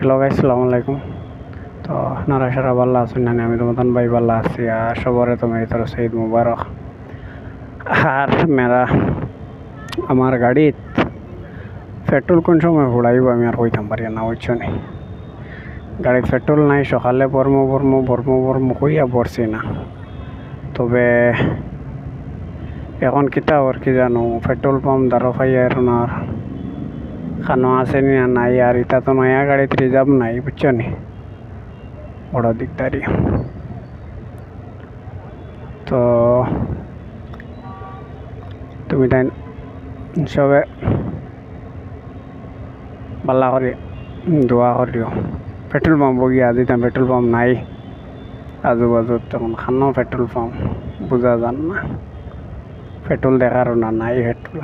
Hello guys, আসসালামু আলাইকুম। তো আপনারা সারা ভালো আছেন না? আমি রমজান ভাই ভালো আছি। আর সবারে তো মেরি তরফ ঈদ মুবারক। আর মেরা আমার গাড়িত পেট্রোল কোন সময় ভরাইব আমি আর কইতাম পারি না, বুঝছো নি? গাড়িত পেট্রোল নাই, সকালে বর্ম কইয়া পড়ছি না। তবে এখন কিতা ওর কি জানো, পেট্রোল পাম্প দ্বারা পাইয়ার না খানো আছে নি না নাই। আর ইটা তো নয়া গাড়িতে রিজার্ভ নাই, বুঝছো নি? বড় দিকদারি। তো তুমি তাই সবে পাল্লা করে দোয়া করিও। পেট্রোল পাম্প গিয়া দিতাম, পেট্রোল পাম্প নাই আজু বাজু, তখন খানো পেট্রোল পাম্প বোঝা যান না, পেট্রোল দেখারও না নাই পেট্রোল।